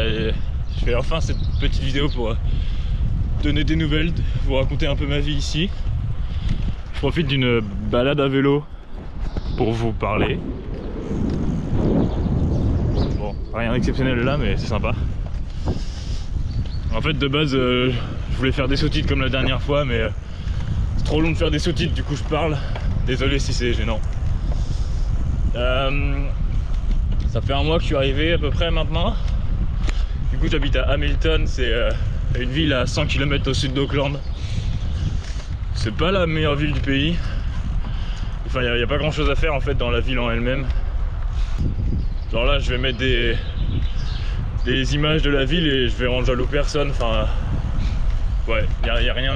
je fais enfin cette petite vidéo pour donner des nouvelles, vous raconter un peu ma vie ici. Je profite d'une balade à vélo pour vous parler. Bon, rien d'exceptionnel là, mais c'est sympa. En fait, de base, je voulais faire des sous-titres comme la dernière fois, mais c'est trop long de faire des sous-titres, du coup je parle. Désolé si c'est gênant. Ça fait un mois que je suis arrivé à peu près maintenant. Du coup j'habite à Hamilton, c'est une ville à 100 km au sud d'Auckland. C'est pas la meilleure ville du pays. Enfin il n'y a pas grand chose à faire en fait dans la ville en elle-même. Genre là je vais mettre des images de la ville et je vais rendre jaloux personne. Enfin ouais, il n'y a rien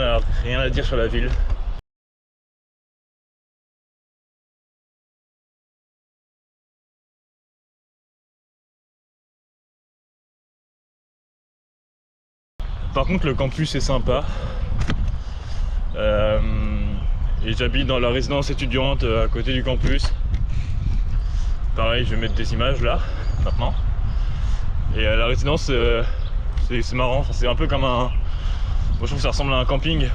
à dire sur la ville. Par contre le campus est sympa et j'habite dans la résidence étudiante à côté du campus. Pareil, je vais mettre des images là maintenant. Et la résidence c'est marrant, c'est un peu comme un... Moi je trouve que ça ressemble à un camping.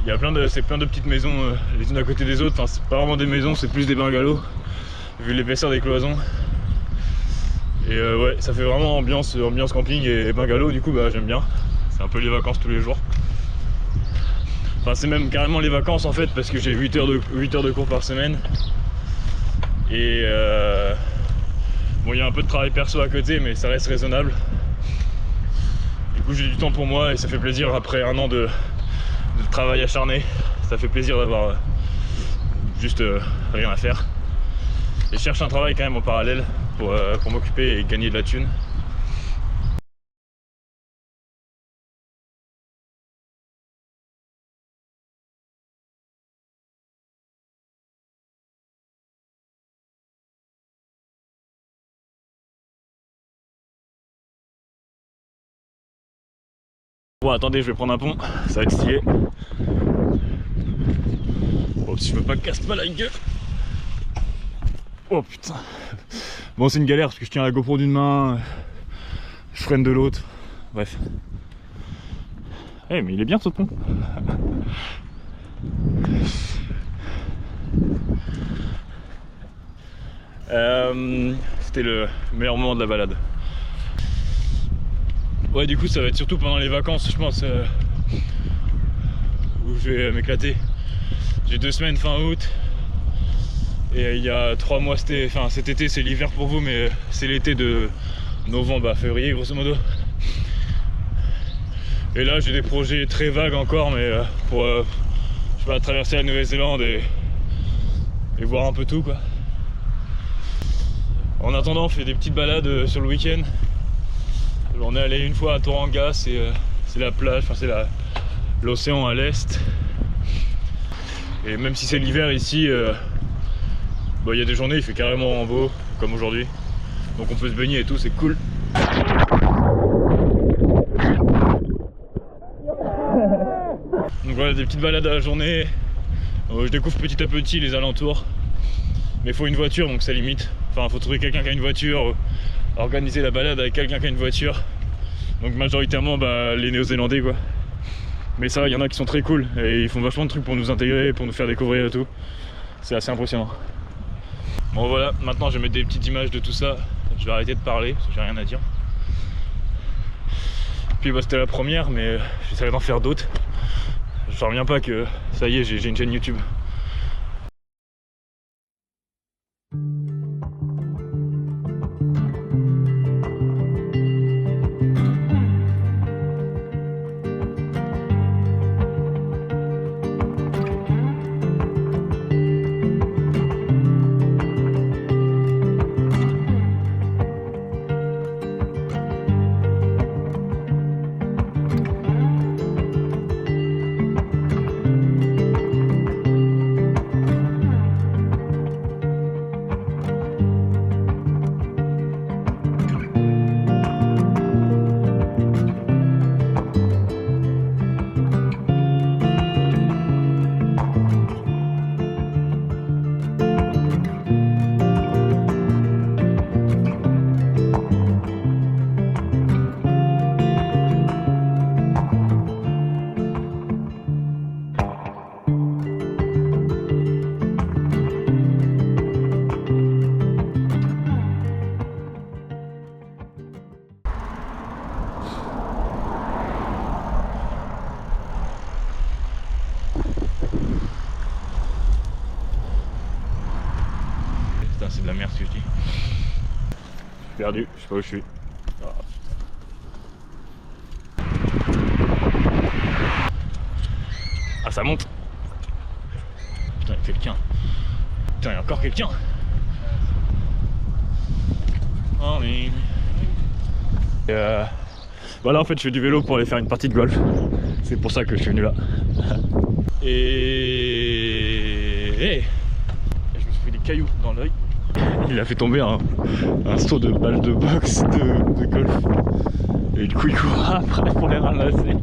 Il y a plein de petites maisons les unes à côté des autres. Enfin c'est pas vraiment des maisons, c'est plus des bungalows vu l'épaisseur des cloisons. Et ouais, ça fait vraiment ambiance camping et bungalow, du coup bah j'aime bien. C'est un peu les vacances tous les jours. Enfin c'est même carrément les vacances en fait, parce que j'ai 8 heures de cours par semaine. Et bon il y a un peu de travail perso à côté, mais ça reste raisonnable. Du coup j'ai du temps pour moi et ça fait plaisir après un an de travail acharné. Ça fait plaisir d'avoir juste rien à faire. Et je cherche un travail quand même en parallèle pour m'occuper et gagner de la thune. Bon attendez, je vais prendre un pont, ça va être stylé. Bon si je veux pas casser pas la gueule. Oh putain. Bon c'est une galère parce que je tiens la GoPro d'une main, je freine de l'autre, bref. Eh mais il est bien ce pont. C'était le meilleur moment de la balade. Ouais du coup ça va être surtout pendant les vacances je pense où je vais m'éclater. J'ai 2 semaines fin août. Et il y a 3 mois, cet été c'est l'hiver pour vous, mais c'est l'été de novembre à février grosso modo. Et là j'ai des projets très vagues encore, mais pour je sais pas, traverser la Nouvelle-Zélande et voir un peu tout quoi. En attendant on fait des petites balades sur le week-end. On est allé une fois à Tauranga, c'est la plage, enfin c'est l'océan à l'est. Et même si c'est l'hiver ici, il y a des journées il fait carrément beau, comme aujourd'hui. Donc on peut se baigner et tout, c'est cool. Donc voilà, des petites balades à la journée. Je découvre petit à petit les alentours. Mais il faut une voiture, donc ça limite. Enfin, il faut trouver quelqu'un qui a une voiture, organiser la balade avec quelqu'un qui a une voiture. Donc majoritairement les Néo-Zélandais quoi. Mais ça, il y en a qui sont très cool et ils font vachement de trucs pour nous intégrer, pour nous faire découvrir et tout. C'est assez impressionnant. Bon voilà, maintenant je vais mettre des petites images de tout ça. Je vais arrêter de parler parce que j'ai rien à dire. Puis c'était la première, mais j'essaierai d'en faire d'autres. Je reviens pas que ça y est, j'ai une chaîne YouTube. c'est de la merde ce que je dis. Je suis perdu, je sais pas où je suis. Ah, ça monte. Putain, il y a quelqu'un. Putain, il y a encore quelqu'un. En ligne. Voilà, en fait, je fais du vélo pour aller faire une partie de golf. C'est pour ça que je suis venu là. Et je me suis pris des cailloux dans l'œil. Il a fait tomber un saut de balle de boxe de golf. Et du coup, il court après pour les ramasser.